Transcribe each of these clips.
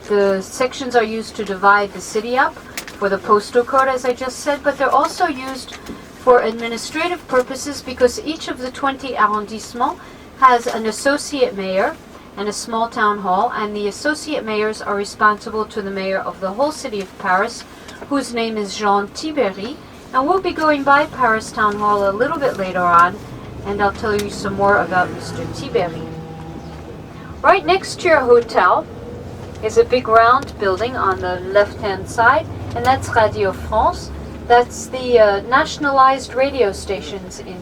The sections are used to divide the city up for the postal code, as I just said, but they're also used for administrative purposes because each of the 20 arrondissements has an associate mayor and a small town hall, and the associate mayors are responsible to the mayor of the whole city of Paris, whose name is Jean Tibéri. And we'll be going by Paris Town Hall a little bit later on, and I'll tell you some more about Mr. Tibéri. Right next to your hotel is a big round building on the left-hand side, and that's Radio France. That's the nationalized radio stations in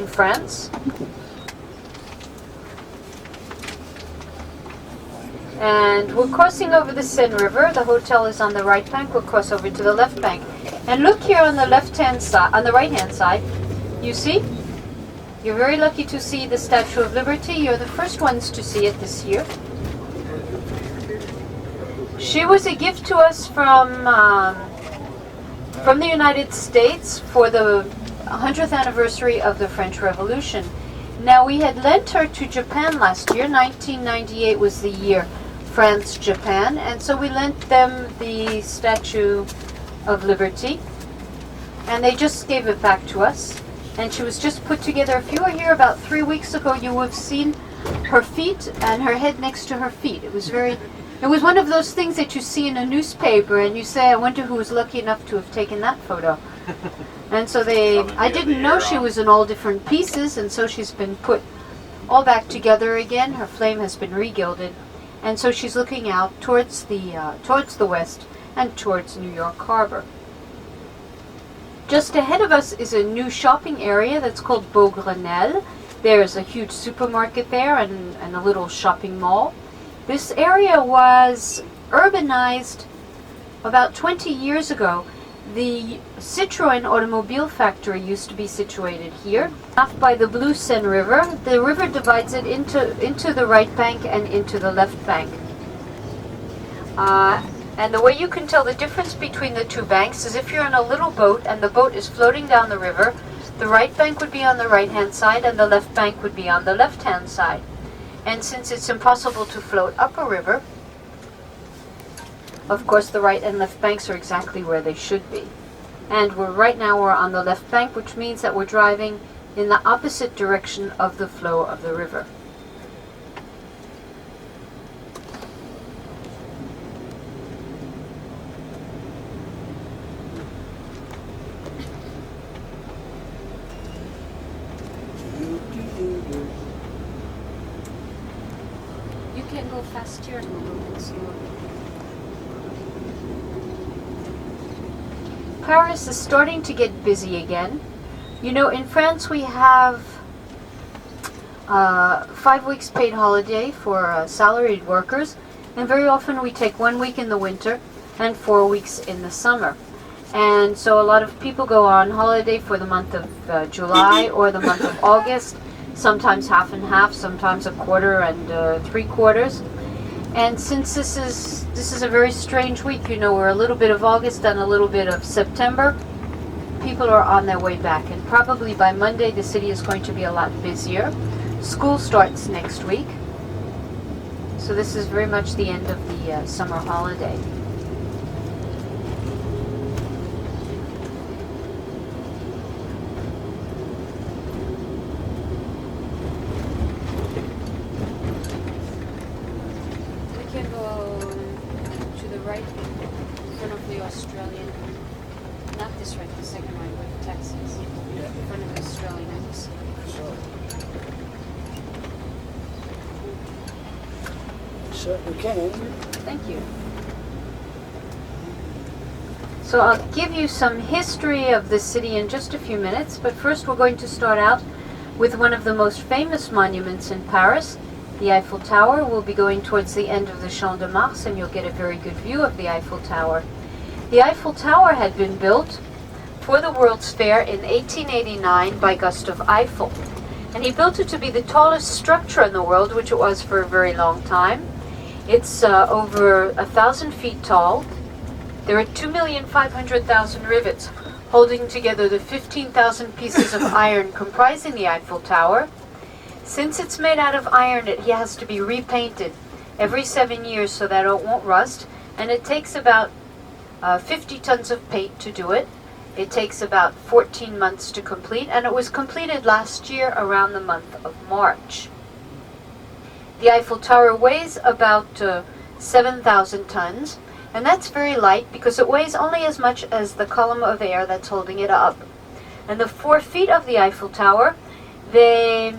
France. And we're crossing over the Seine River. The hotel is on the right bank. We'll cross over to the left bank. And look here on the left-hand side, on the right-hand side, you see? You're very lucky to see the Statue of Liberty. You're the first ones to see it this year. She was a gift to us from the United States for the 100th anniversary of the French Revolution. Now, we had lent her to Japan last year. 1998 was the year France-Japan, and so we lent them the Statue of Liberty, and they just gave it back to us. And she was just put together. If you were here about 3 weeks ago, you would have seen her feet and her head next to her feet. It was one of those things that you see in a newspaper and you say, I wonder who was lucky enough to have taken that photo. And so I didn't know she was in all different pieces, and so she's been put all back together again. Her flame has been regilded, and so she's looking out towards the west and towards New York Harbor. Just ahead of us is a new shopping area that's called Beaugrenelle. There's a huge supermarket there and a little shopping mall. This area was urbanized about 20 years ago. The Citroën automobile factory used to be situated here, off by the Blue Seine River. The river divides it into the right bank and into the left bank. And the way you can tell the difference between the two banks is if you're in a little boat and the boat is floating down the river, the right bank would be on the right-hand side and the left bank would be on the left-hand side. And since it's impossible to float up a river, of course the right and left banks are exactly where they should be. And right now we're on the left bank, which means that we're driving in the opposite direction of the flow of the river. You can go faster and a little bit slower. Paris is starting to get busy again. You know, in France we have 5 weeks paid holiday for salaried workers, and very often we take 1 week in the winter and 4 weeks in the summer. And so a lot of people go on holiday for the month of July or the month of August, sometimes half and half, sometimes a quarter and 3/4. And since this is a very strange week, you know, we're a little bit of August and a little bit of September, people are on their way back. And probably by Monday the city is going to be a lot busier. School starts next week. So this is very much the end of the summer holiday. Right in front of the Australian, not this right, the second right with Texas. Yeah. In front of the Australian embassy. Certainly can. Thank you. So I'll give you some history of the city in just a few minutes, but first we're going to start out with one of the most famous monuments in Paris, the Eiffel Tower. We'll be going towards the end of the Champ de Mars, and you'll get a very good view of the Eiffel Tower. The Eiffel Tower had been built for the World's Fair in 1889 by Gustave Eiffel. And he built it to be the tallest structure in the world, which it was for a very long time. It's over 1,000 feet tall. There are 2,500,000 rivets holding together the 15,000 pieces of iron comprising the Eiffel Tower. Since it's made out of iron, it has to be repainted every 7 years so that it won't rust. And it takes about 50 tons of paint to do it. It takes about 14 months to complete, and it was completed last year around the month of March. The Eiffel Tower weighs about 7,000 tons, and that's very light because it weighs only as much as the column of air that's holding it up. And the 4 feet of the Eiffel Tower, the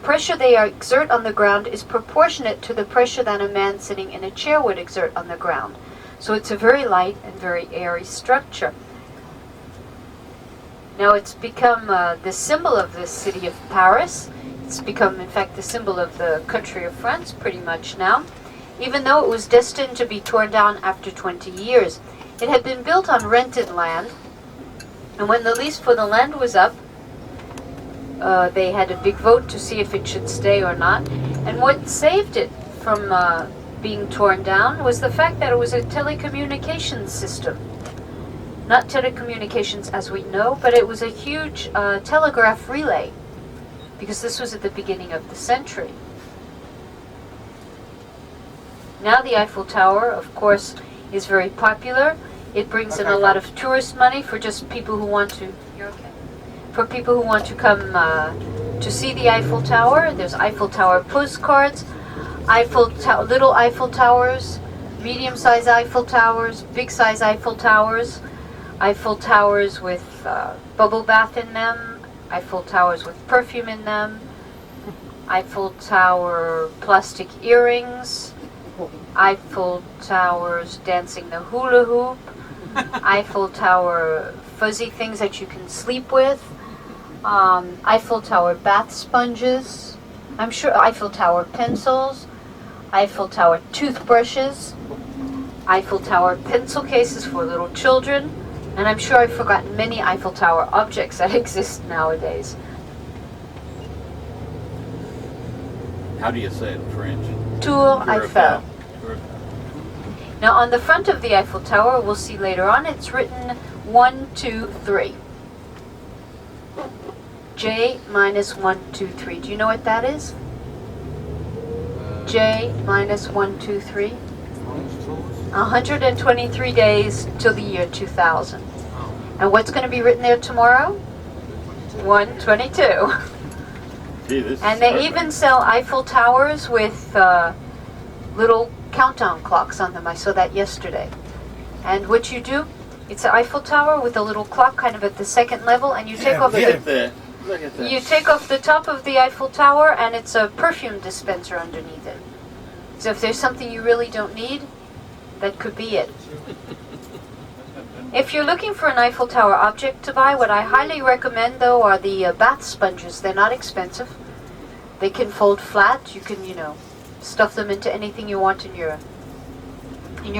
pressure they exert on the ground is proportionate to the pressure that a man sitting in a chair would exert on the ground. So it's a very light and very airy structure. Now it's become the symbol of the city of Paris. It's become, in fact, the symbol of the country of France pretty much now, even though it was destined to be torn down after 20 years. It had been built on rented land, and when the lease for the land was up, they had a big vote to see if it should stay or not. And what saved it from being torn down was the fact that it was a telecommunications system. Not telecommunications as we know, but it was a huge telegraph relay, because this was at the beginning of the century. Now the Eiffel Tower, of course, is very popular. It brings in a lot of tourist money for just people who want to. You're okay. For people who want to come to see the Eiffel Tower. There's Eiffel Tower postcards, little Eiffel Towers, medium-sized Eiffel Towers, big-size Eiffel Towers with bubble bath in them, Eiffel Towers with perfume in them, Eiffel Tower plastic earrings, Eiffel Towers dancing the hula hoop, Eiffel Tower fuzzy things that you can sleep with, Eiffel Tower bath sponges, I'm sure Eiffel Tower pencils, Eiffel Tower toothbrushes, Eiffel Tower pencil cases for little children, and I'm sure I've forgotten many Eiffel Tower objects that exist nowadays. How do you say it in French? Tour Eiffel. Now on the front of the Eiffel Tower, we'll see later on, it's written 1, 2, 3. J minus 1, 2, 3. Do you know what that is? J minus 1, 2, 3. 123 days till the year 2000. And what's going to be written there tomorrow? 122. And they even sell Eiffel Towers with little countdown clocks on them. I saw that yesterday. And what you do, it's an Eiffel Tower with a little clock kind of at the second level, and you take off Look at that. you take off the top of the Eiffel Tower, and it's a perfume dispenser underneath it. So if there's something you really don't need, that could be it. If you're looking for an Eiffel Tower object to buy, what I highly recommend though are the bath sponges. They're not expensive. They can fold flat. You can, stuff them into anything you want in your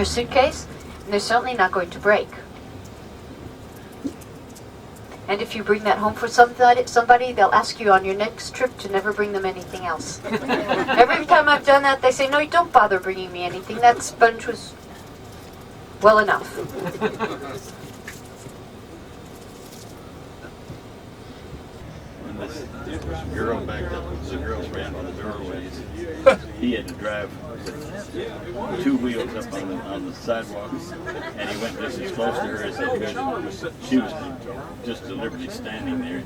suitcase, and they're certainly not going to break. And if you bring that home for somebody, they'll ask you on your next trip to never bring them anything else. Every time I've done that, they say, "No, don't bother bringing me anything. That sponge was well enough." When this girl backed up, the girls ran on the doorways. He had to drive with 2 wheels up on the sidewalk, and he went just as close to her as he could. She was just deliberately standing there.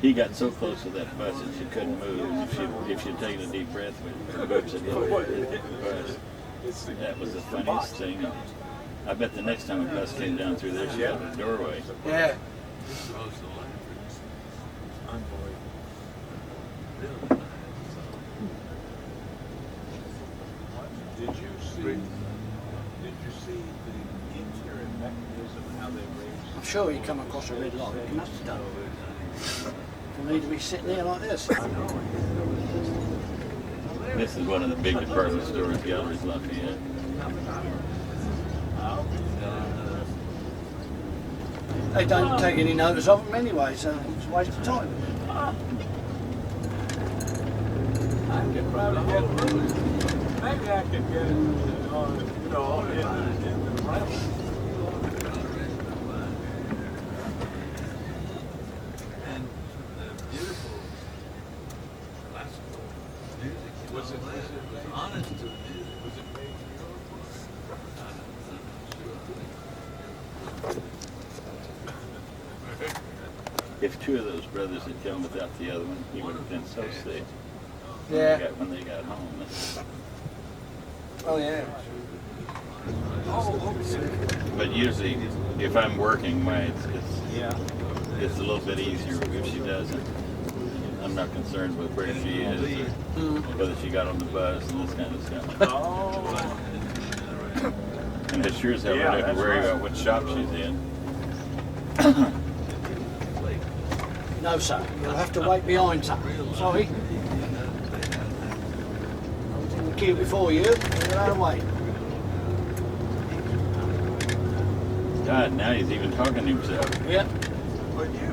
He got so close to that bus that she couldn't move. If she'd taken a deep breath, her boobs had hit the bus. That was the funniest thing. I bet the next time a bus came down through there, she had a doorway. Yeah. Did you see the interior mechanism, how they raised? I'm sure you come across a red light. You must have done. For me to be sitting there like this. This is one of the big department stores, Galleries Lafayette. They don't take any notice of them anyway, so it's a waste of time. Maybe I could get it on, in the ramp. And the beautiful classical music was on if two of those brothers had come without the other one, he would have been so sick. Yeah. When they got home. Oh yeah. But usually, if I'm working, Yeah. it's a little bit easier if she doesn't. I'm not concerned with where she is or whether she got on the bus and this kind of stuff. Oh. And I sure as hell Yeah, don't have to that's worry right. about what shop she's in. No, sir. You'll have to wait behind, sir. Sorry. I was in the queue before you. You'll have to wait. God, now he's even talking to himself. Yep. But you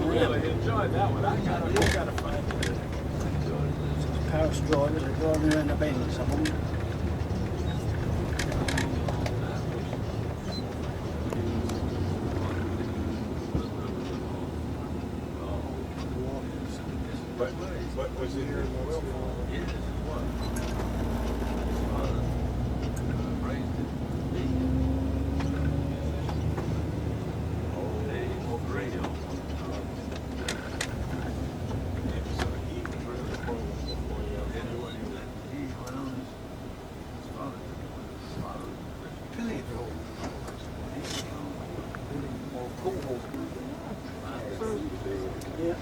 really enjoyed that one. I gotta find it. Paris drivers are driving around the bend, some of them. But was it here in the will? Yeah.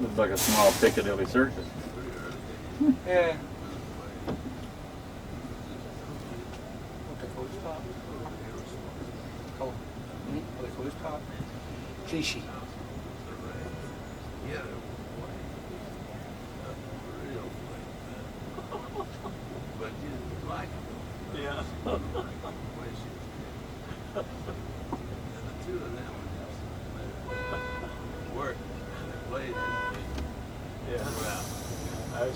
Looks like a small Piccadilly Circus. Yeah. Clichy. Yeah. Yeah.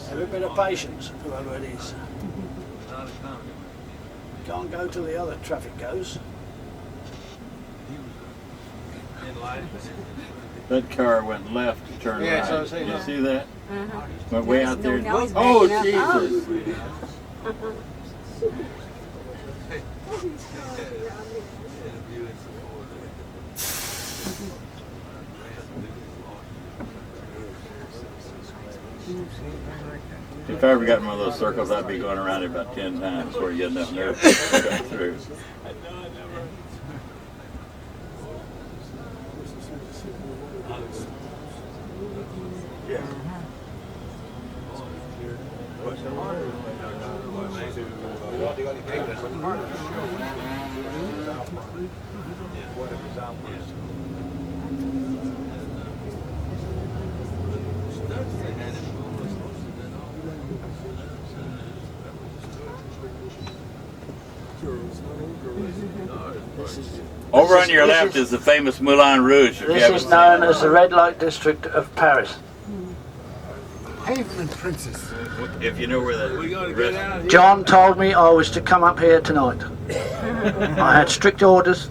Have a bit of patience, whoever it is. Can't go till the other traffic goes. That car went left to turn Yeah, right. so I see Did you that. see that? Went way out there. now he's Oh, backing up. Jesus. If I ever got in one of those circles, I'd be going around it about 10 times before you get enough nerve to come through. Over on your left is the famous Moulin Rouge. If you This haven't is seen known it. as the red light district of Paris. Pavement Princess. If you know where the John told me I was to come up here tonight. I had strict orders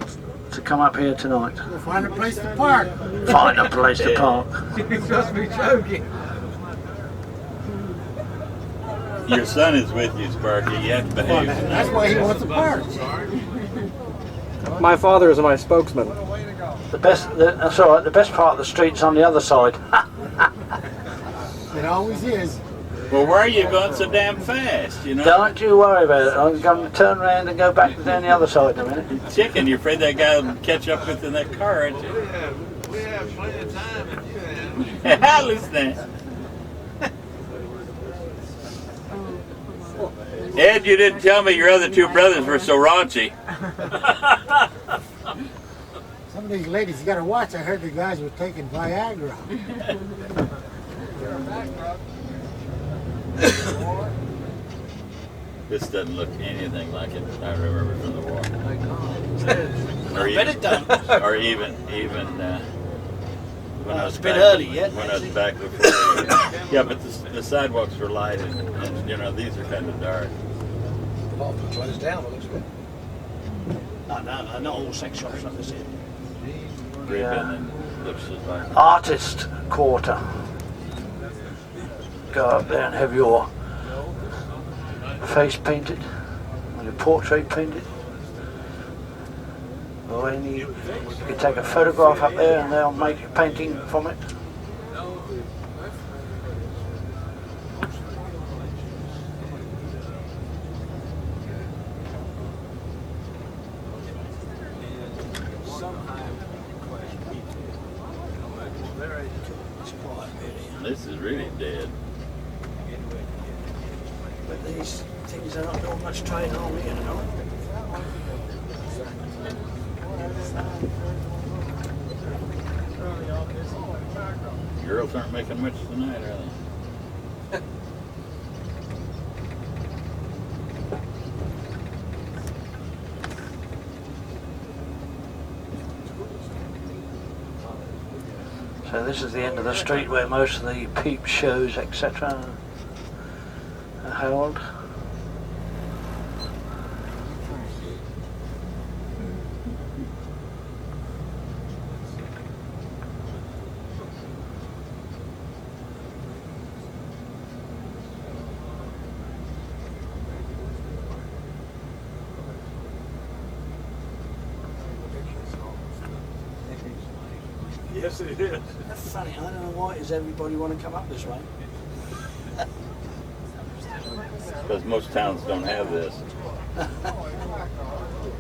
to come up here tonight. We'll find a place to park. Find a place to park. You must be joking. Your son is with you, Sparky. You have to behave. That's why he wants to park. My father is my spokesman. That's all right. The best part of the street's on the other side. It always is. Well, why are you going so damn fast? You know, Don't you worry about it. I'm going to turn around and go back down the other side in a minute. chicken. You're afraid that guy will catch up with you in that car, aren't you? We have plenty of time if you have. Listen. Ed, you didn't tell me your other two brothers were so raunchy. Some of these ladies, you got to watch. I heard the guys were taking Viagra. This doesn't look anything like it I remember from the war. Or Bet it don't. Or even when I was It's a bit back, early yet. When I was back before. Yeah, but the sidewalks were lighted, and you know these are kind of dark. Closed down, it looks good. No, not all sex shops like this here. Ribbon Yeah. and looks just like. Artist quarter. Go up there and have your face painted. with a portrait painted. Or any, you could take a photograph up there and they'll make a painting from it. This is really dead. But these things are not doing much trading on here tonight. Girls aren't making much tonight, are they? So this is the end of the street where most of the peep shows, etc. are held. Yes, it is. That's funny, I don't know why does everybody want to come up this way? Because most towns don't have this.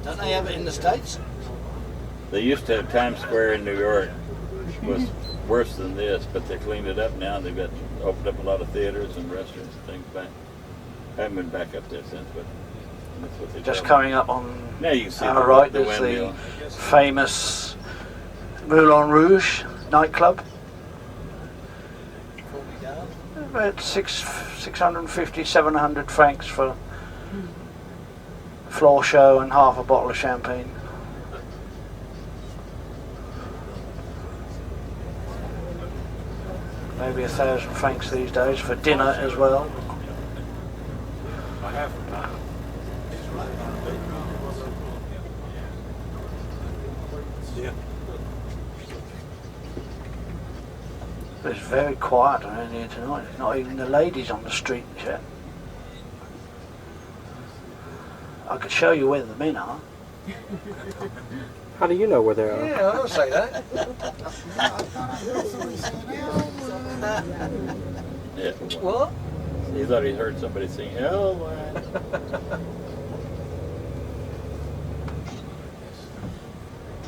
Don't they have it in the States? They used to have Times Square in New York. Was worse than this, but they cleaned it up now. They've got opened up a lot of theaters and restaurants and things back. I haven't been back up there since, but that's what they Just tell me. coming up on Now you can see our right, the there's windmill. the famous Moulin Rouge nightclub. About 650, 700 francs for floor show and half a bottle of champagne. Maybe 1,000 francs these days for dinner as well. I have. Yeah. But it's very quiet around here tonight. Not even the ladies on the street yet. I could show you where the men are. How do you know where they are? Yeah, I'll say that. Yeah. What? He thought he heard somebody sing "Hell." Man."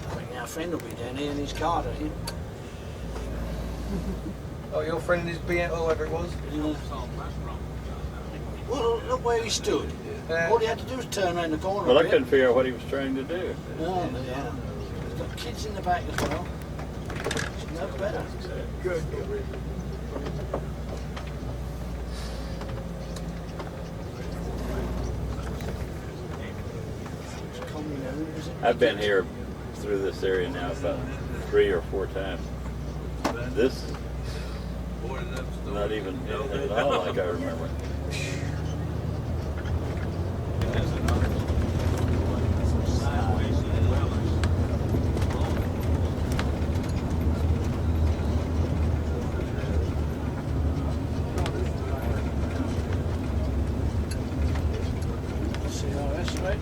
I think our friend will be down here in his car, don't you? Oh, your friend is being, whoever it was. Well, look where he stood. All he had to do was turn around the corner. Well, a I bit. couldn't figure out what he was trying to do. No, yeah. There's got kids in the back as well. It's no better. Good. It's communal, is it? I've been here through this area now about 3 or 4 times. This, not even at all like I remember. CRS, right?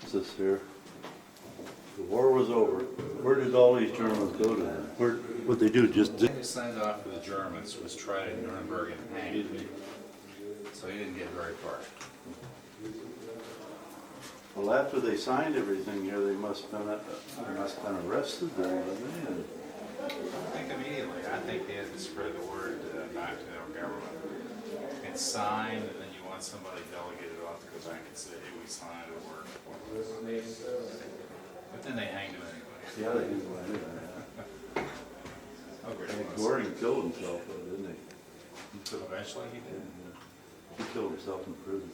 What's this here? The war was over. Where did all these Germans go to then? What'd they do? Just He signed off for the Germans, was tried in Nuremberg and hanged. So he didn't get very far. well, after they signed everything here, they must have been arrested then, didn't I think immediately, I think they had to spread the word back to their government. It's signed, and then you want somebody delegated off to go back and say, hey, we signed a word. But then they hanged him anyway. they? Yeah, they did. How great And it was. Goring killed himself, though, didn't he? Eventually he did. He killed himself in prison.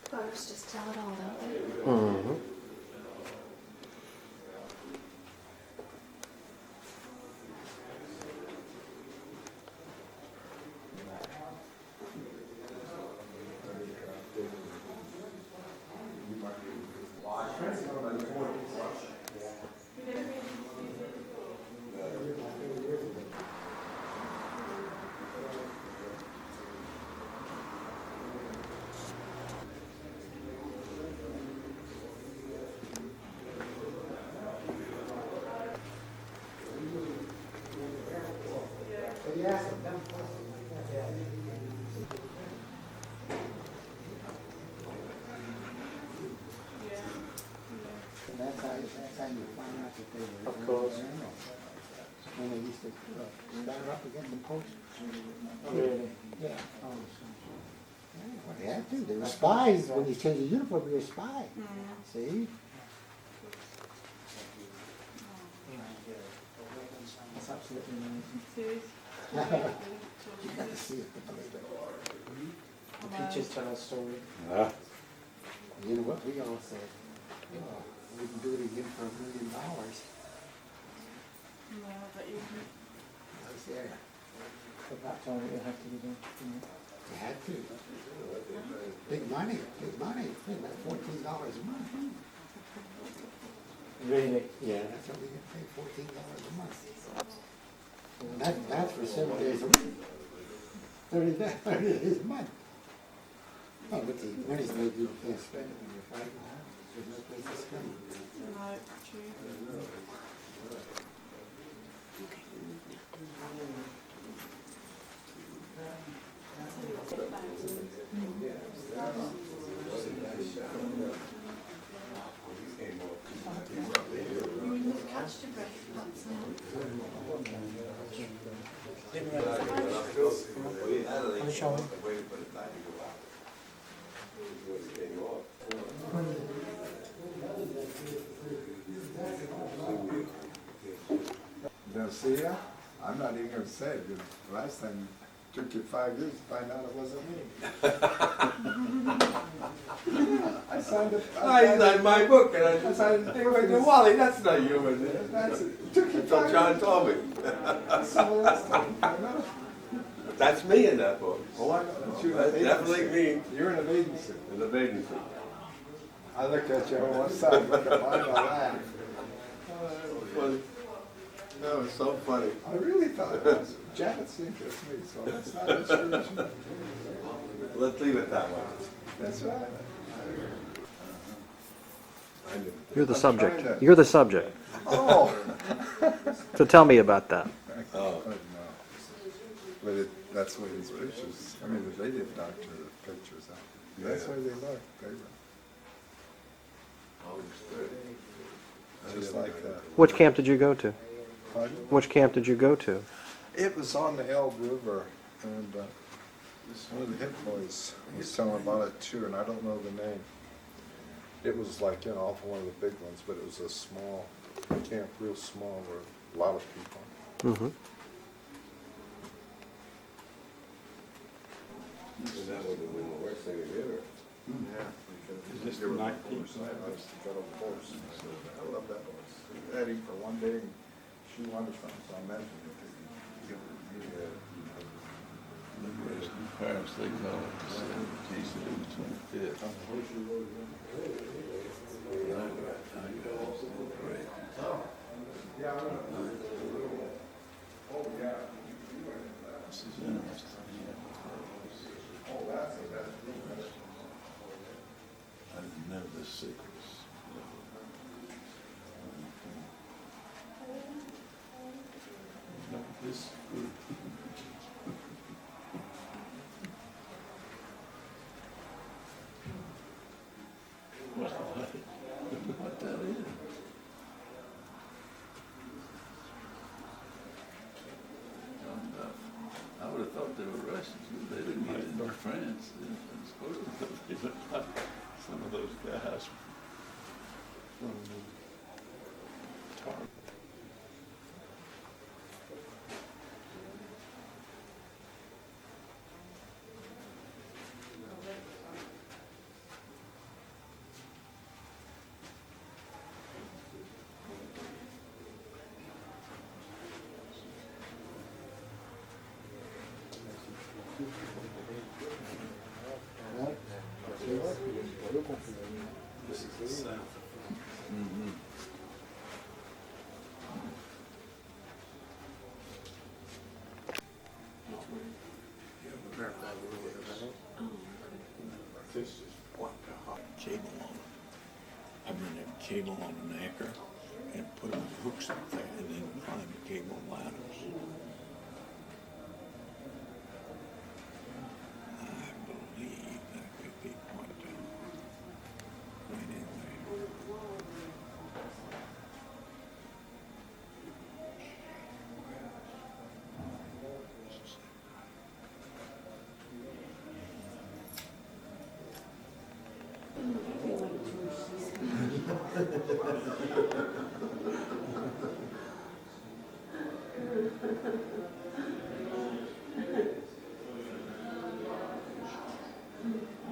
Photos just tell it all, don't they? That's how you find out that they were. Of course. When they used to stand up against the post. Really? Yeah. Oh, well, they had to. They were spies. When you change your uniform, you're a spy. See? That's absolutely amazing. You got to see it to believe it. The pictures tell a story. You know what? We all said, oh, we can do it again for $1 million. I was there. But that's all it have to be done. They had to. Big money, big money. Like $14 a month. Really? Yeah, that's what we get paid, $14 a month. And that's for 7 days a week. 30 days a month. Well, with the money's no good, you can't spend it when you're fighting. There's no place to spend it. I'm showing. Now, see ya? I'm not even gonna say it, because last time it took you 5 years to find out it wasn't me. I signed it. I signed my book and I just signed they went to Wally, that's not you, is it? It took you Until 5 John years. told me. Someone else told me, I know. That's me in that book. Oh, I know. That's you in That's an definitely agency. me You're in an agency. in the bathing suit. I look at you on one side, look at mine, I laugh. That was funny. That was so funny. I really thought it was. Janet thinks it's me, so that's not an issue. Let's leave it that way. That's right. I knew. You're the I'm subject. trying to- You're the subject. Oh. So tell me about that. Oh. But no. But that's why these pictures, I mean, they did doctor the pictures out. That's Yeah. why they look, they were just like that. Which camp did you go to? Pardon? Which camp did you go to? It was on the Elbe River, and one of the hit boys was telling about it too, and I don't know the name. It was like, you know, off of one of the big ones, but it was a small camp, real small, where a lot of people. Mm-hmm. And that would have been the worst thing ever. Yeah. Is this the 19th? I love that horse. Had him for one day, and she wandered from, so I met him. parents, they call it the 17th and the 25th. This is interesting. I didn't know this secret. This group. What that is? I would have thought they were Russians. They didn't get into France. They looked like some of those guys from Target. This is the south. Mm-hmm. This is what the hot cable on it. I mean, a cable on an anchor and put on hooks up there and then climb the cable ladders. I believe that could be quite right in there.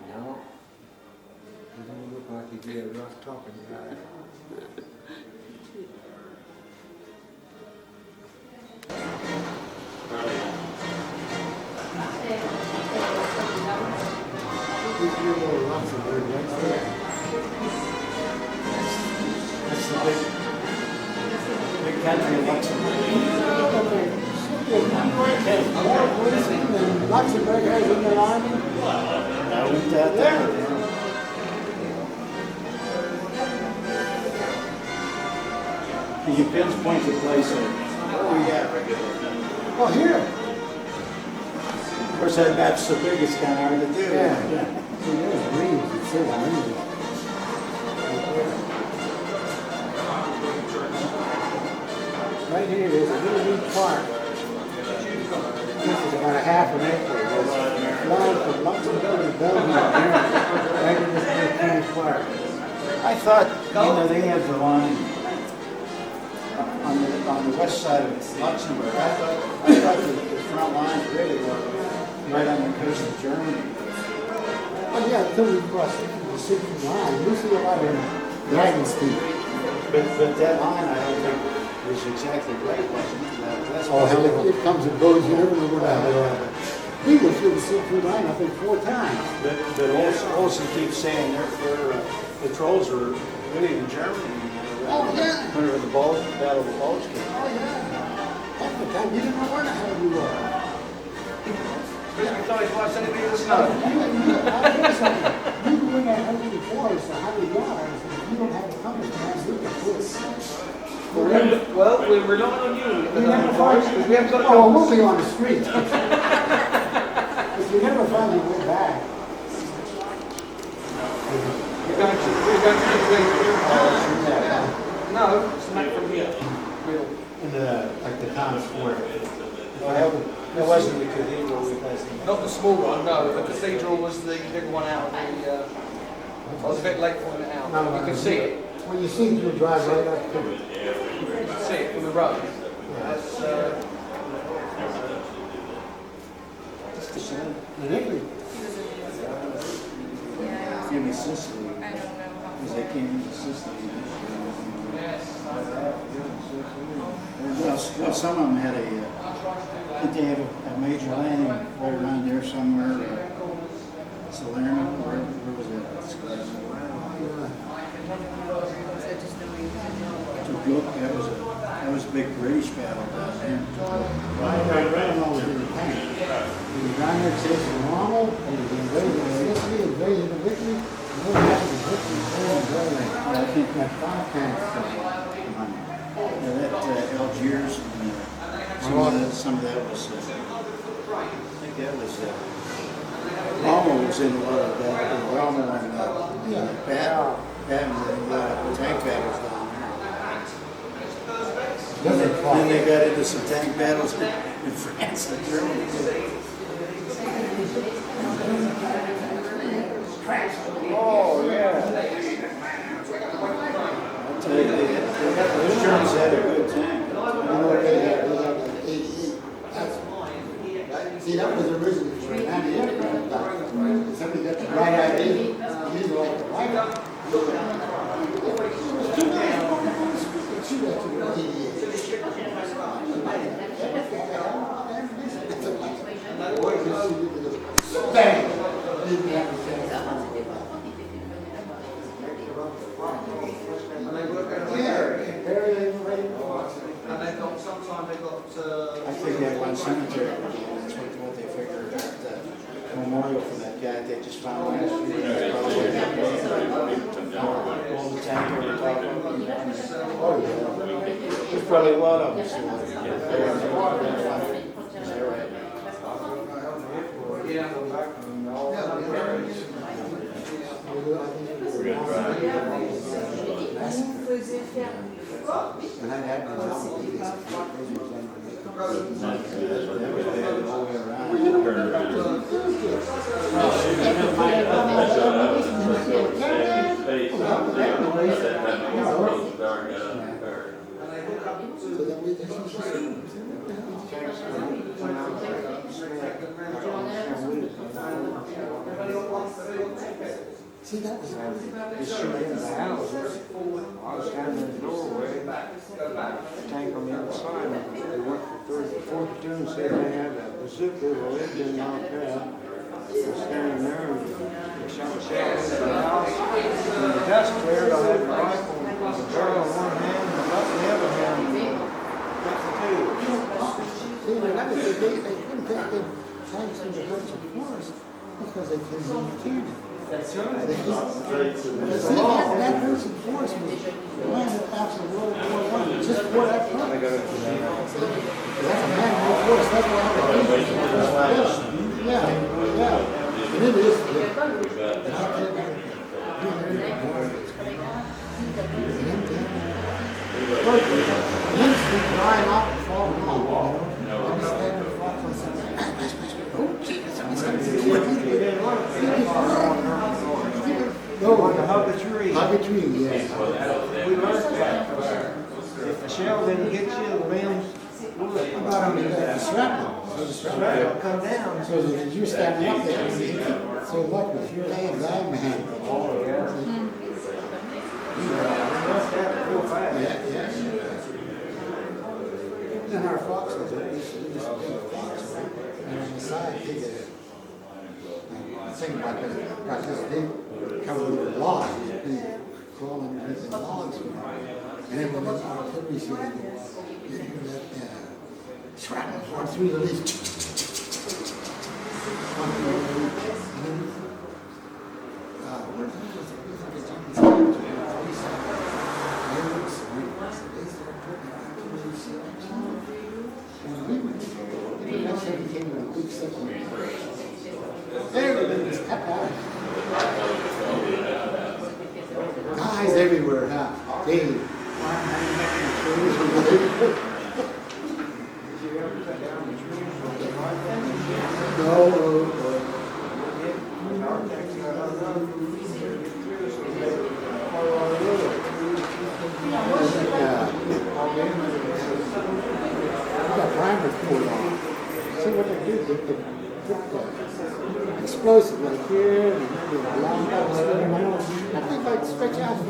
No. You don't look like you get a rough talking guy. This your little Luxembourg right there. That's the big country of Luxembourg. More policemen than Luxembourg has in their army. I went out there. Can you pinpoint the place? Where we at? Oh, here. Of course, that's the biggest kind of hard to do. Yeah. See, there's Reeves, it says Reeves. Right here, there's a little wee park. This is about a half an acre. There's line from Luxembourg to Bellevue, right in this little teeny park. I thought, they have the line on the west side of Luxembourg. I thought the front lines really were right on the coast of Germany. Oh yeah, until we cross the city line, we see a lot of dragons teeth. But that line, I don't think was exactly right, wasn't it? That's Oh, hell, it comes and goes, you never know where to have it. We went through the city line, I think 4 times. But Olsen keeps saying their patrols were really in Germany. Oh, yeah. Whenever the Battle of the Bulge came. Oh, yeah. Half the time, you didn't know where the hell you were. Especially if you watch anybody in the snow. I'll tell you something. You can win 100 points, 100 yards, and if you don't have a compass, man, you can quit. Well, we're not on you. You never find Because we haven't got a Oh, compass. we'll be on the street. If you never find your way back. We're going to No, it's not from here. In like the town square. It wasn't the cathedral we passed. Not the small one, no. The cathedral was the big one out. I was a bit late pointing it out. No, You can see it. When you see it, you drive right up to it. You can see it from the road. That's, In Italy. In Sicily. I don't know how because they can't use the system. Well, some of them had I think they have a major landing right around there somewhere. Salerno, where was that? Tobruk, that was a big British battle down there. I don't know what he was doing. He was down there chasing Rommel, he was invading Italy, invading the Italy, and then after the Italy, I think that 5 tanks. that Algiers, and, some of that was, I think that was, Rommel was in a lot of that, Rommel and Patton, the tank battles down there. Then they got into some tank battles in France and Germany. Oh, yeah. I'll tell you, those Germans had a good tank. See, that was originally for 90 aircraft. Somebody got the right idea, these are like the right idea. Shoot at you with 88. Bang! Didn't have to say I think that one cemetery, that's what they figured, that memorial for that guy they just found last year. All the tank over top of him. Oh, yeah. There's probably a lot of them. Is that right? And I had my mom, see, that was Just shooting in the house. I was standing in the doorway, tank on the other side. They went for 42 and said they had a bazooka, well, it didn't knock out. I was standing there and they shot a shell into the house. When the dust cleared, I had the rifle with the barrel in one hand and the gun in the other hand. Got the two. See, when that was the day, they couldn't take the tanks into Hudson Forest because they couldn't use cannon. That's right. They just, see, that Hudson Forest was landed after World War I, just for that purpose. That's a man-made forest, that's why yeah, and it is. Drying off and falling off, you know. I'm standing in front of something. No, hug a tree. Hug a tree, yeah. We learned that. If the shell didn't get you, the limbs Not only that, the shrapnel. So the shrapnel come down. So that you're standing up there, so what, if you're laying down, man? Yeah. Then our fox was a big fox, and on the side, he did it. Think about this big covered with logs, he's crawling underneath the logs. And then when the artillery shooting, you hear that shrapnel going through the leaves. Guys everywhere, huh? Dave. See what they do, they put explosives explosive, like here, and maybe a long house, I think like stretch out for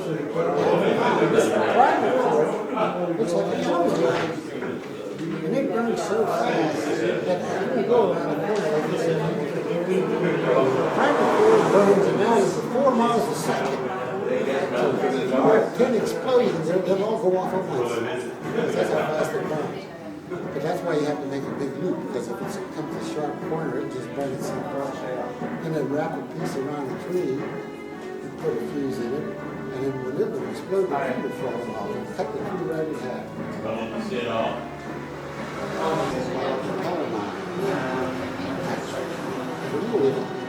this private cord looks like a telephone. And it burns so fast that when you go around the corner like this, private cord burns and now it's 4 miles a second. So if you have 10 explosions, they'll all go off at once. That's how fast it burns. But that's why you have to make a big loop, because if it comes to a sharp corner, it just burns itself off. Then they wrap a piece around the tree, and put a fuse in it, and then when it would explode, the tree would fall off and cut the tree right in half. Don't see it all.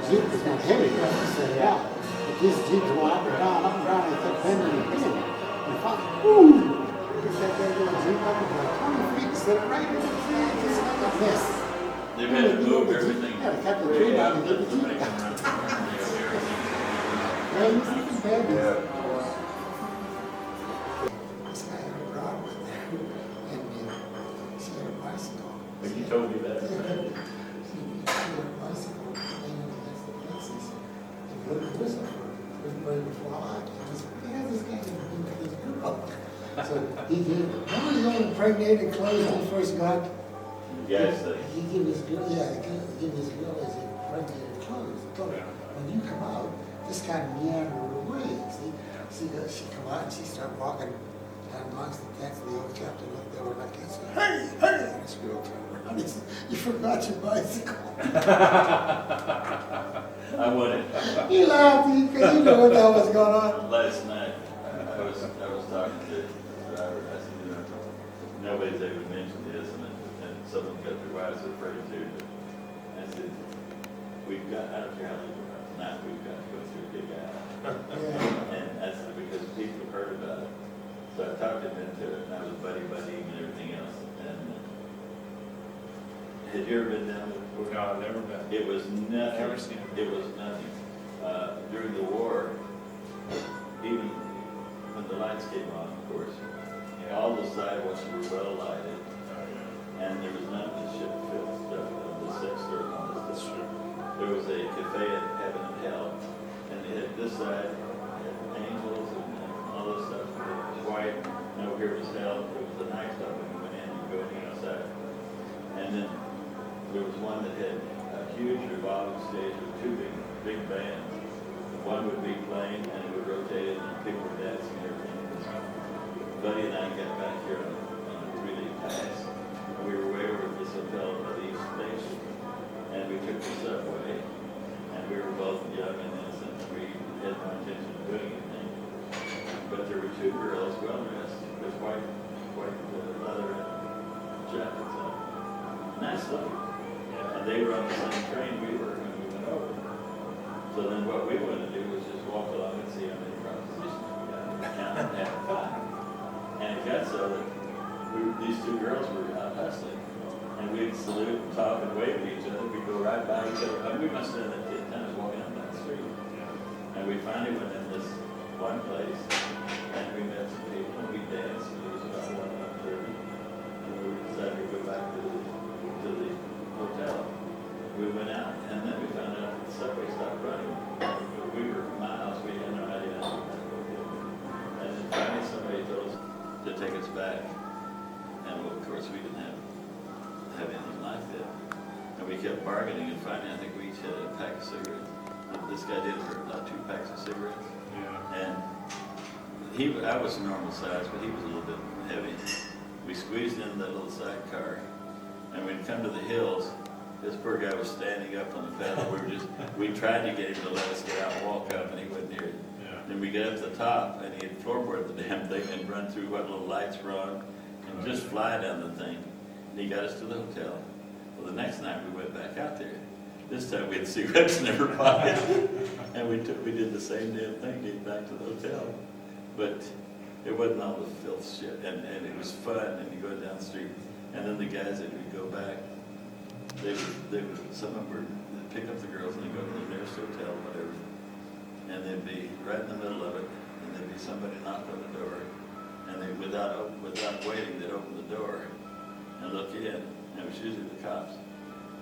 Jeep is not heavy enough to set it out. But these Jeeps go up and down, and kept bending and bending. And finally, whoo! Get that little Jeep up about 20 feet, set it right in the tree, just like a mess. They've had to move everything. Yeah, to cut the tree down and get the Jeep down. Yeah, you see the bad. This guy had a Broadway there, and she had a bicycle. But you told me that. So he gave, remember the old impregnated clothes when he first got? Yes, they. He gave his girl, he gave his girl his impregnated clothes. He told her, when you come out, just kind of meander away. See, she come out and she started walking down amongst the tents of the old chapter, looked over like this, hey, hey! And this girl turned around and said, you forgot your bicycle. I wouldn't. He laughed because he knew what the hell was going on. Last night, I was talking to the driver. I said, you know, nobody's ever mentioned this, and someone got their wives afraid to. I said, we've got, I don't care how many tonight, we've got to go through a big aisle. And I said, because people have heard about it. So I talked him into it, and I was buddying and everything else. And had you ever been down there before? No, I've never been. It was nothing. Never seen it. It was nothing. During the war, even when the lights came on, of course, all the sidewalks were well lighted, and there was none of the ship filled stuff of the sex story on this. There was a cafe at Heaven and Hell, and they had this side, had angels and all this stuff. It was white. No, here was hell. It was a night stuff when you went in, you go outside. And then there was one that had a huge revolving stage with two big bands. One would be playing and it would rotate and people were dancing and everything. Buddy and I got back here on a really pass. We were way over at this hotel at the East Station, and we took the subway, and we were both young and innocent. We had no intention of doing anything. But there were two girls well dressed with white leather jackets on. Nice looking. And they were on the same train we were when we went over. So then what we wanted to do was just walk along and see how many propositions we got and count and have fun. And it got so that these two girls were out hustling. And we'd salute and talk and wave at each other. We'd go right by each other. And we must have done that 10 times walking up that street. And we finally went in this one place and we met some people and we danced. And it was about 1:30. And we decided to go back to the hotel. We went out, and then we found out that the subway stopped running. We were miles, we had no idea how to go. And then finally somebody told us to take us back. And well, of course we didn't have anything like that. And we kept bargaining, and finally I think we each had a pack of cigarettes. This guy did for about 2 packs of cigarettes. Yeah. And I was normal size, but he was a little bit heavy. We squeezed into that little sidecar, and we'd come to the hills. This poor guy was standing up on the pedal. We tried to get him to let us get out and walk up, and he wouldn't hear it. Yeah. Then we got up to the top, and he had floorboarded the damn thing and run through what little lights were on, and just fly down the thing. And he got us to the hotel. Well, the next night we went back out there. This time we had cigarettes in every pocket, and we did the same damn thing, getting back to the hotel. But it wasn't all the filth shit, and it was fun, and you go down the street, and then the guys that would go back, some of them would pick up the girls and they'd go to the nearest hotel, whatever, and they'd be right in the middle of it, and there'd be somebody knock on the door, and they, without waiting, they'd open the door and look in, and it was usually the cops,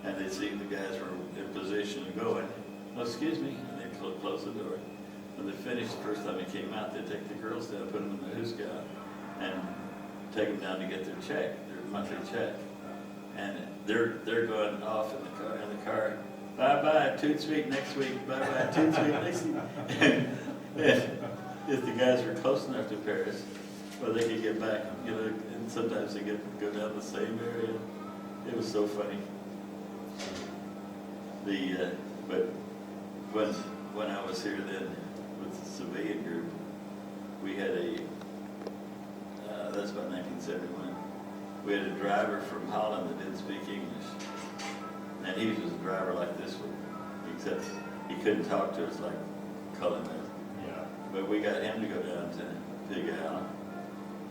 and they'd see the guys were in position and going, well, excuse me, and they'd close the door. When they finished, the first time they came out, they'd take the girls down, put them in the hoosegow, and take them down to get their check, their monthly check. And they're going off in the car, bye-bye, Toots Week next week, bye-bye, Toots Week next week. And if the guys were close enough to Paris, well, they could get back, you know, and sometimes they go down the same area. It was so funny. But when I was here then with the civilian group, we had that's about 1971. We had a driver from Holland that didn't speak English, and he was a driver like this one, except he couldn't talk to us like Cullen did. Yeah. But we got him to go down to Pig Alley,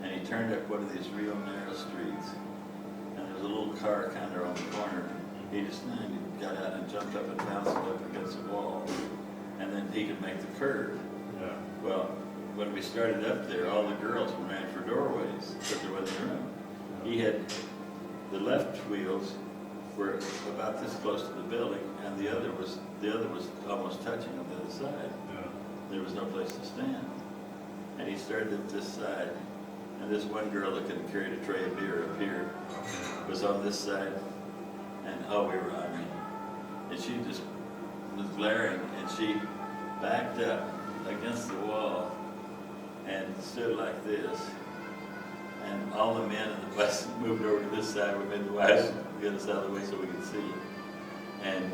and he turned up one of these real narrow streets, and there was a little car kind of on the corner. He just got out and jumped up and bounced it up against the wall, and then he could make the curve. Yeah. Well, when we started up there, all the girls ran for doorways, but there wasn't room. He had, the left wheels were about this close to the building, and the other was almost touching on the other side. Yeah. There was no place to stand. And he started at this side, and this one girl that could carry a tray of beer up here was on this side, and oh, we were hungry. And she just was glaring, and she backed up against the wall and stood like this. And all the men in the bus moved over to this side. We made the wives get us out of the way so we could see. And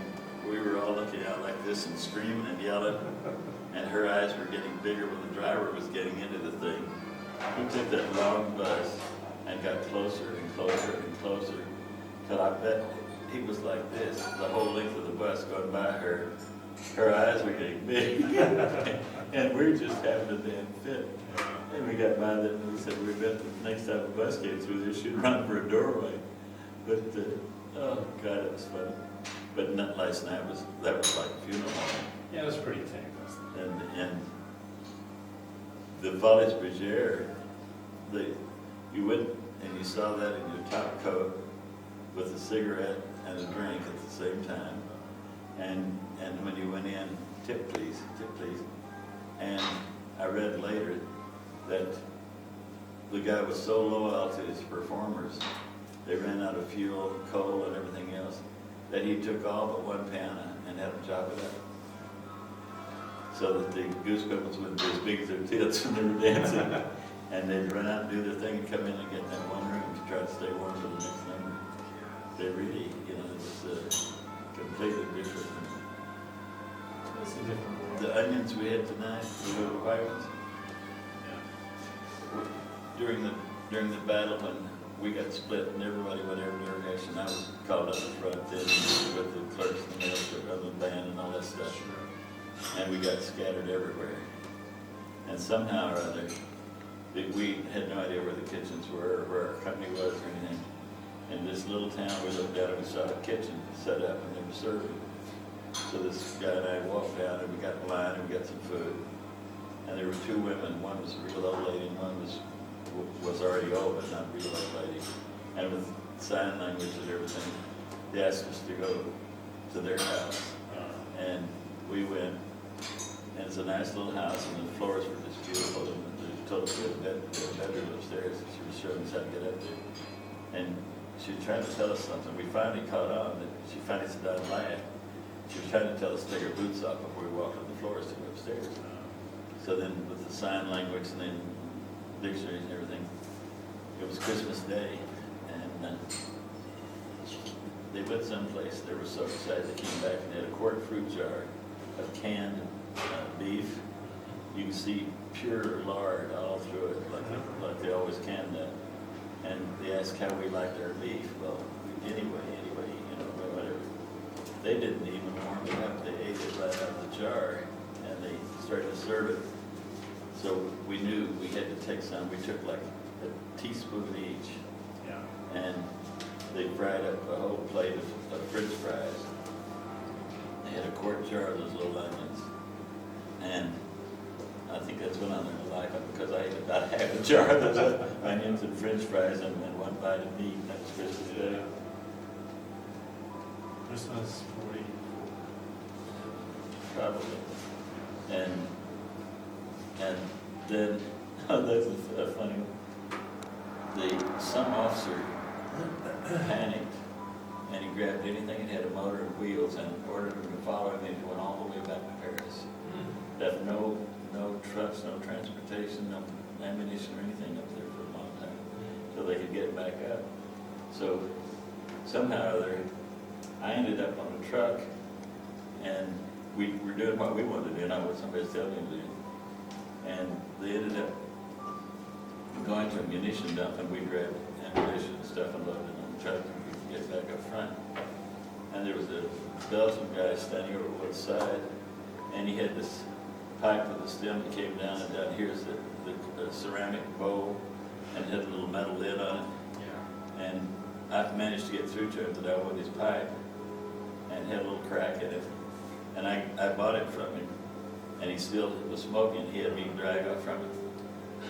we were all looking out like this and screaming and yelling. And her eyes were getting bigger when the driver was getting into the thing. He took that long bus and got closer and closer and closer till I bet he was like this, the whole length of the bus going by her. Her eyes were getting big. And we were just having a damn fit. And we got by them and we said, we bet the next time a bus came through there, she'd run for a doorway. But, oh God, it was funny. But not last night, that was like a funeral home. Yeah, it was pretty tame. And the Valles Bergère, you went and you saw that in your top coat with a cigarette and a drink at the same time. And when you went in, tip please. And I read later that the guy was so loyal to his performers, they ran out of fuel, coal, and everything else, that he took all but one pan and had them chop it up. So that the goose pimples wouldn't be as big as their tits when they were dancing. And they'd run out and do their thing and come in and get in that one room to try to stay warm for the next number. They really, you know, it was completely different. It's a different world. The onions we had tonight, the little white ones, during the battle when we got split and everybody went every direction, I was called up in front then with the clerks and the mail of the band and all that stuff. And we got scattered everywhere. And somehow or other, we had no idea where the kitchens were or where our company was or anything. In this little town we looked out and we saw a kitchen set up and they were serving. So this guy and I walked down and we got in line and we got some food. And there were two women, one was a real old lady and one was already old but not a real old lady. And with sign language and everything, they asked us to go to their house. And we went, and it's a nice little house and the floors were just beautiful. And they told us we had a bedroom upstairs and she was showing us how to get up there. And she was trying to tell us something. We finally caught on that she finally sat down and laughed. She was trying to tell us to take our boots off before we walked on the floors to go upstairs. So then with the sign language and then dictionaries and everything, it was Christmas Day and they went someplace. They were so excited they came back and they had a quart fruit jar of canned beef. You can see pure lard all through it, like they always can that. And they asked how we liked our beef. Well, anyway, you know, whatever. They didn't even warm it up. They ate it right out of the jar, and they started to serve it. So we knew we had to take some. We took like a teaspoon each, and they fried up a whole plate of French fries. They had a quart jar of those little onions, and I think that's when I learned to like them, because I ate about half a jar of those onions and French fries and one bite of meat. That was Christmas Day. Christmas 40. probably. And then, oh, that's a funny one. Some officer panicked, and he grabbed anything that had a motor and wheels and ordered them to follow him, and he went all the way back to Paris. Left no trucks, no transportation, no ammunition or anything up there for a long time, till they could get it back up. So somehow or other, I ended up on a truck, and we were doing what we wanted to do, not what somebody was telling me to do. And they ended up going to a munition dump, and we grabbed ammunition and stuff and loaded it on the truck, and we could get back up front. And there was a Belgian guy standing over one side, and he had this pipe with a stem that came down, and down here's the ceramic bowl, and it had a little metal lid on it. And I managed to get through to him that I wanted his pipe, and had a little crack in it. And I bought it from him, and he still was smoking. He had me drag off from it.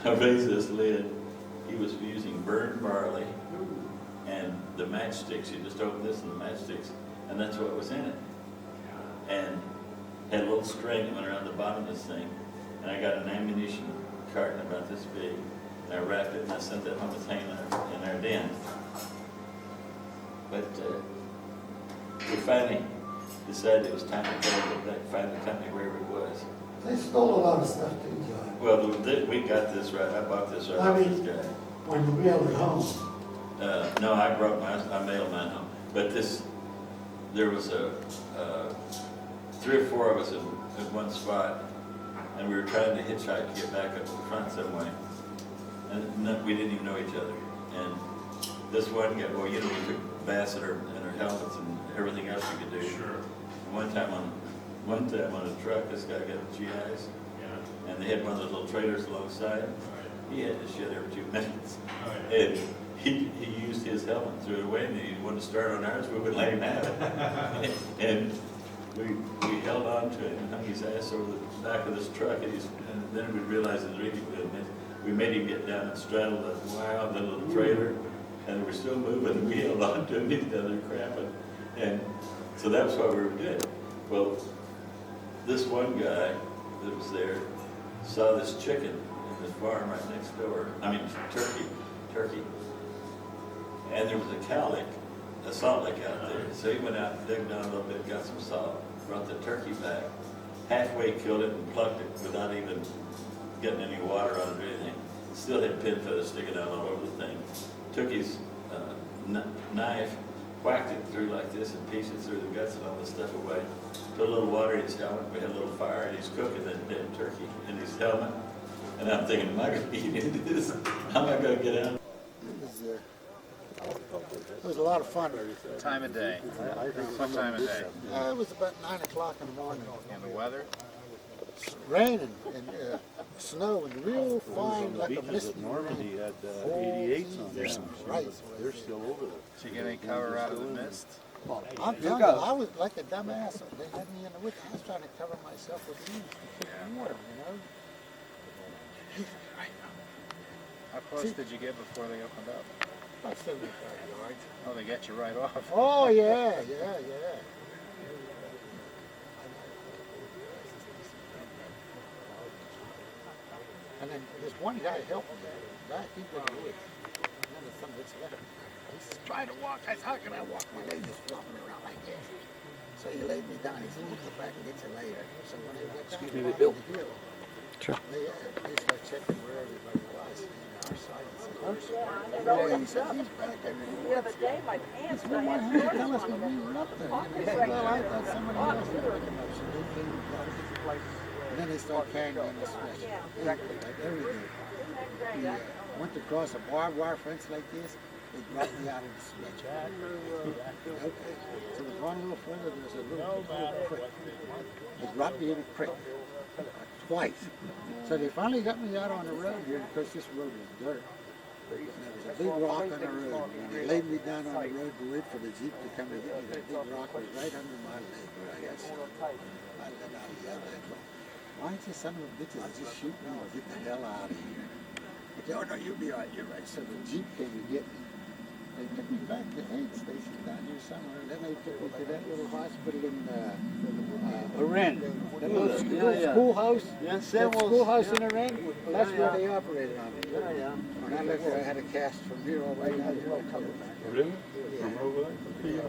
I raised this lid. He was using burned barley and the matchsticks. You just open this and the matchsticks, and that's what was in it. And had a little string that went around the bottom of this thing. And I got an ammunition carton about this big, and I wrapped it, and I sent that home with hanging in our den. But we finally decided it was time to go back, find the company wherever it was. They stole a lot of stuff too, John. Well, we got this right. I bought this right I off mean- this guy. When you mailed it home. No, I brought mine. I mailed mine home. But there was 3 or 4 of us in one spot, and we were trying to hitchhike to get back up to the front some way, and we didn't even know each other. And this one guy, well, you know, we took bass in our helmets and everything else we could do. Sure. And one time on a truck, this guy got GIs, and they had one of those little trailers alongside. He had this shit every 2 minutes. And he used his helmet and threw it away, and he wanted to start on ours. We wouldn't let him have it. And we held on to it and hung his ass over the back of this truck, and then we realized it was really good. We made him get down and straddle the little trailer, and we were still moving, and we held on to him. He's down there cramping. And so that was what we were doing. Well, this one guy that was there saw this chicken in the farm right next door. I mean, turkey. And there was a cow lick, a salt lick out there. So he went out and dug down a little bit, got some salt, brought the turkey back, halfway killed it and plucked it without even getting any water on it or anything. Still had pin feathers sticking out all over the thing. Took his knife, whacked it through like this and pieced it through the guts and all this stuff away. Put a little water in his helmet. We had a little fire, and he's cooking that damn turkey in his helmet. And I'm thinking, am I going to eat into this? How am I going to get out? It was a lot of fun. Time of day. What time of day? It was about 9 o'clock in the morning. And the weather? Raining and snow and real fine, like a mist. Normandy had 88s on there. Right. They're still over there. Did you get any cover out of the mist? I'm telling you, I was like a dumbass. They had me in the woods. I was trying to cover myself with leaves to keep water, you know. How close did you get before they opened up? About 75 yards. Oh, they got you right off. Oh, yeah. And then this one guy helped me. Back he was wood. And then some bitch left. He's trying to walk. I said, how can I walk? My legs is flopping around like this. So he laid me down. He said, we'll come back and get you later. So when they got down, me, Bill. Sure. They started checking where everybody was. Our side. He said, he's back there. The other day, my pants Well, why didn't you tell us when we were up there? And he said, well, I thought somebody else had picked him up. So they came and got him. And then they started carrying me in the switch. Exactly, like everything. We went across a barbed wire fence like this. They brought me out of the switch. Okay. So we went a little further. There's a little creek. They brought me in a creek. Twice. So they finally got me out on the road here because this road was dirt. And there was a big rock on the road. When they laid me down on the road to wait for the Jeep to come and get me, that big rock was right under my leg where I got shot. I let out yell at them. Why don't you son of a bitches just shoot me or get the hell out of here? I said, oh no, you'll be all right, you're right. So the Jeep came to get me. They took me back to aid station down here somewhere. And then they took me to that little hospital in Oren. that little schoolhouse, Yes, that that was. schoolhouse in the ring, that's Yeah, where yeah. they operated on it. Yeah, yeah. When I lived there, I had a cast from here all the way down to Colorado. Really? Yeah. From over there? Yeah.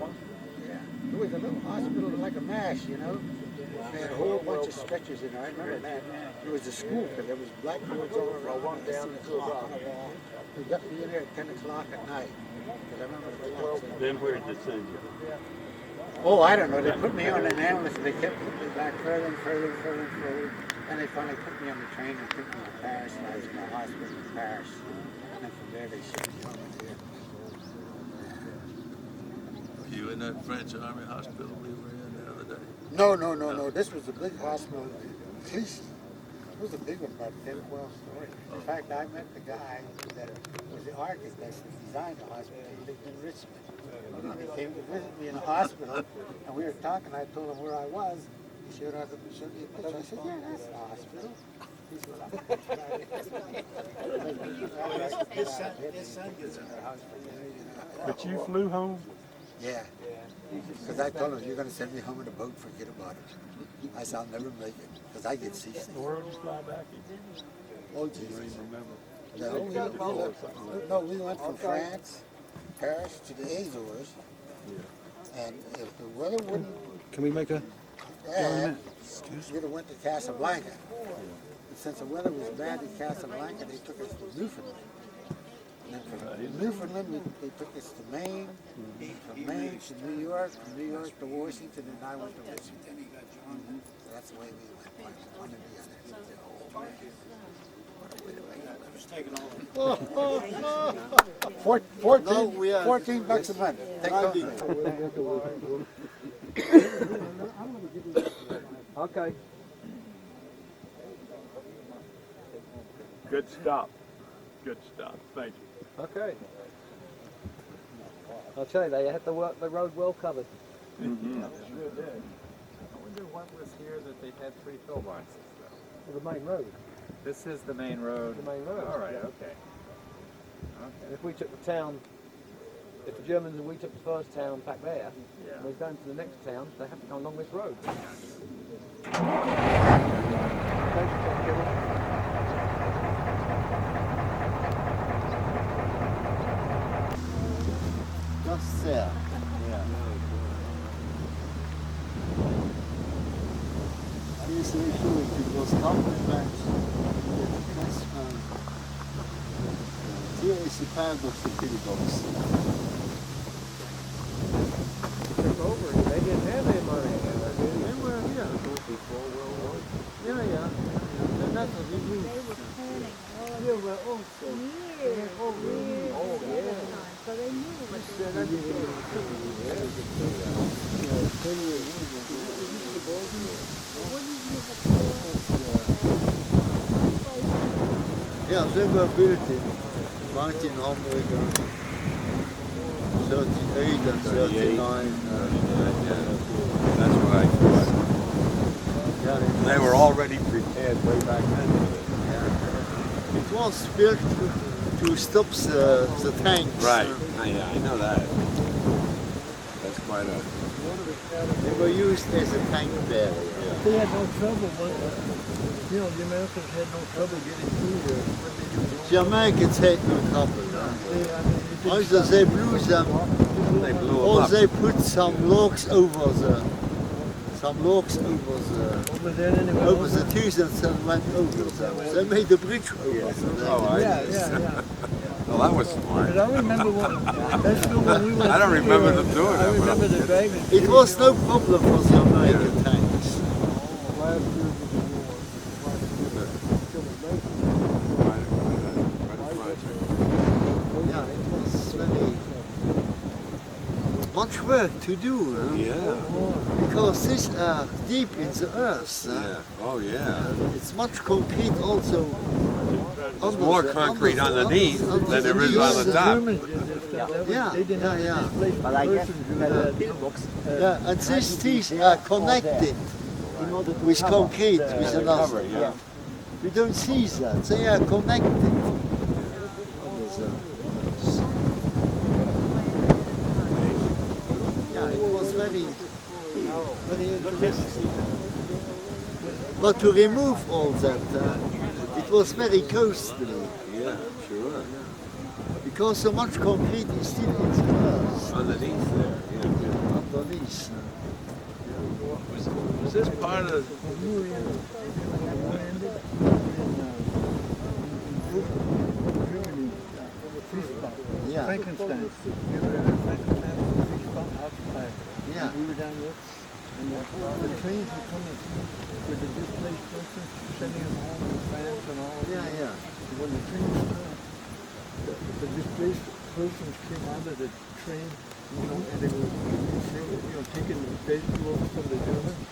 It was a little hospital like a MASH, you know? They had a whole bunch of stretchers in there. I remember that. It was a school because there was blackboards all around. Down the clock on the wall. We got me in there at 10 o'clock at night. Because I remember the clock. Then where did they send you? Oh, I don't know. They put me on an ambulance and they kept putting me back further and further and further and further. And they finally put me on the train and took me to Paris. And I was in the hospital in Paris. And then from there they shipped me home here. Were you in that French Army hospital we were in the other day? No. This was a big hospital in Clichy. It was a big one, about 10, 12 stories. In fact, I met the guy that was the architect that designed the hospital. He lived in Richmond. And he came to visit me in the hospital, and we were talking. I told him where I was. He showed me a picture. I said, yeah, that's the hospital. He said, his son gets in their hospital. But you flew home? Yeah. Because I told him, you're going to send me home in a boat, forget about it. I said, I'll never make it, because I get seasick. Where did you fly back again? Oh, Do you even remember? No, we went from France, Paris to the Azores. And if the weather wouldn't Can we make a? bad, we'd have went to Casablanca. And since the weather was bad in Casablanca, they took us to Newfoundland. And then from Newfoundland, they took us to Maine, from Maine to New York, from New York to Washington, and I went to Richmond. So that's the way we went, one and the other. 14 bucks a month. Take home. Okay. Good stop. Good stop. Thank you. Okay. I'll tell you, they had the road well covered. I wonder what was here that they had 3 pillboxes though. The main road. This is the main road. The main road. All right. Okay. And if we took the town, if the Germans and we took the first town back there, and we're going to the next town, they have to come along this road. Just there. Yeah. Here's the issue it was coming back. Here is the pad of the pillbox. Took over. They didn't have any money. They were here before World War. Yeah. And that's what we do. They were planning all of They were also. years. Oh, really? Oh, yeah. So they knew it was Yeah, they were built in 1938 and 39. That's what I thought. Yeah, They were already prepared way back then. it was built to stop the tanks. Right. I know that. That's quite a. They were used as a tank barrier. They had no trouble. The Americans had no trouble getting through there. The Americans had no trouble. Either they blew them, They blew them or up. they put some logs over the over the trees and then went over them. They made a bridge over them. Oh, I Yeah. Well, that was smart. But I remember that's still when we went I don't through remember there, them doing I that, but remember the dragging. It was no problem for the American tanks. Yeah, it was very much work to do. Huh? Yeah. Because these are deep in the earth. Huh? Yeah. Oh, yeah. It's much concrete also. There's more concrete underneath than there is on the top. Yeah. But I guess the pillbox. Yeah, and these teeth are connected with concrete, with another. Yeah. You don't see that. They are connected. Yeah, it was very interesting. But to remove all that, it was very costly. Yeah, sure. Because so much concrete is still exposed Underneath there, yeah. underneath. Was this part of? Yeah. Frankenstein. You ever heard of Frankenstein? Fish spot outside. Yeah. We were down there, and the trains were coming with the displaced persons, sending them home to France and all. Yeah, yeah. When the trains the displaced persons came out of the train, you know, and they were, you know, taking the vegetables from the Germans,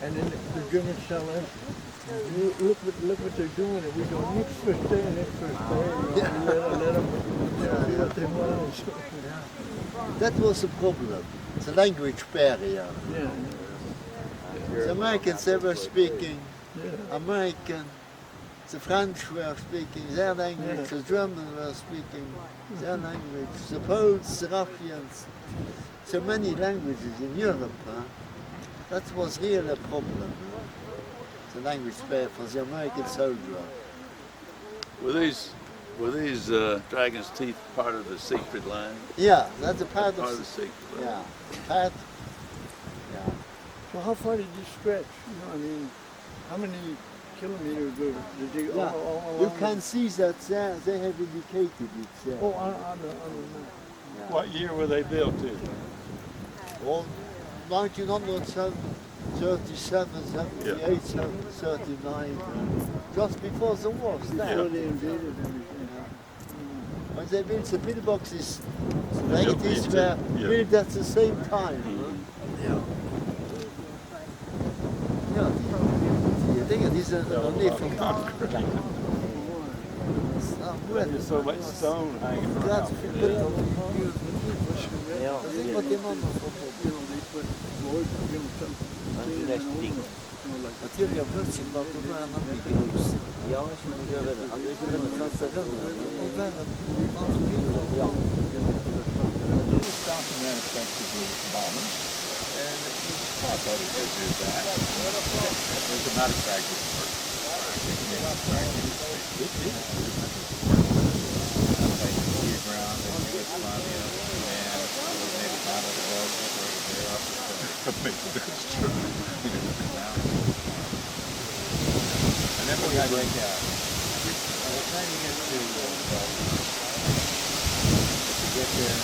and then the Germans tell us, look what they're doing, and we go, next first day, next first day. Yeah. Let them do what they want. That was a problem, the language barrier. Yeah. The Americans, they were speaking Yeah. American, the French were speaking their language, the Germans were speaking their language, the Poles, the Russians, so many languages in Europe. That was really a problem, the language barrier for the American soldier. Were these dragon's teeth part of the secret line? Yeah, that's a part Part of of the secret line. yeah, part. Yeah. So how far did you stretch? You know, I mean, how many kilometers did you Yeah. all You along? can see that there, they have indicated it there. Oh, on the map. Yeah. What year were they built in? Well, 1937, 78, 39, just before the war started. Before they invaded everything. When they built the pillboxes, the Yeah, ladies built were it, yeah. built at the same time. Yeah. Ja, die dingen die zijn er nog niet van gemaakt. There's so much stone hanging Ja, around. dat vind ik wel. Dat is wat die man nog op. Natuurlijk, ja, plötslich war det bara en annan grus. Ja, ich meine, jag vet inte. Det skulle man kasta den. Och där, ja. Stopping that effectively bombing. And I thought it would do that. As a matter of fact, it worked. It did. Ground and Yugoslavia and maybe not at all there off the maybe that's true. And then we got like we're trying to get there.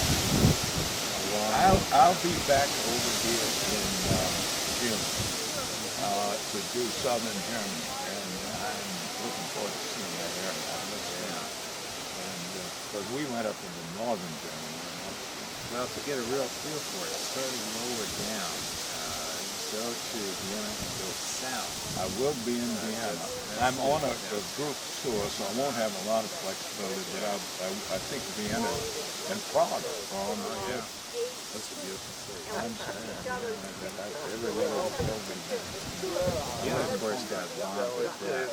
I'll be back over here in June to do southern Germany, and I'm looking forward to seeing that area. I miss that. And because we went up into northern Germany. Well, to get a real feel for it, starting lower down, go to Vienna and go south. I will be in Vienna. I'm on a group tour, so I won't have a lot of flexibility, but I think Vienna and Prague are on my list. That's a beautiful city. I'm saying, everywhere that told me. Vienna, of course, got bombed with that.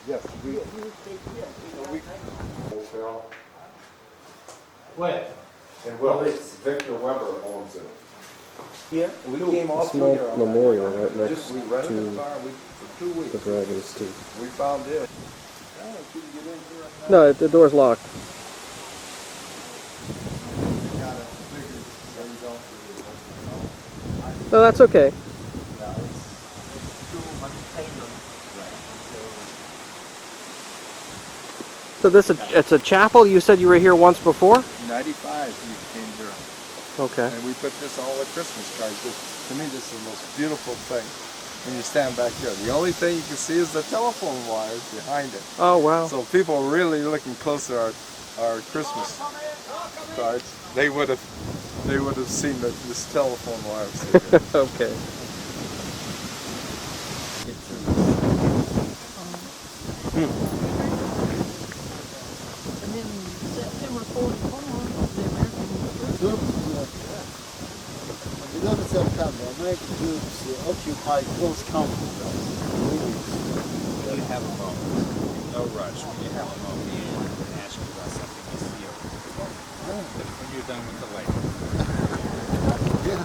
Yes, Where? and well, it's Victor Weber owns it. Yeah, we came all through here. Memorial right next Just, we rented to the car, for 2 weeks. the dragon's teeth. We found it. No, the door's locked. No, that's okay. So it's a chapel? You said you were here once before? 95 we came here. Okay. And we put this all at Christmas cards. To me, this is the most beautiful thing. When you stand back here, the only thing you can see is the telephone wires behind it. Oh, wow. So people are really looking closer at our Christmas cards. They would have seen this telephone wires. Okay. And then September 44, the American In September, American troops occupied close countries. When you have a moment, no rush, when you have a moment, you ask you about something you feel. When you're done with the labor.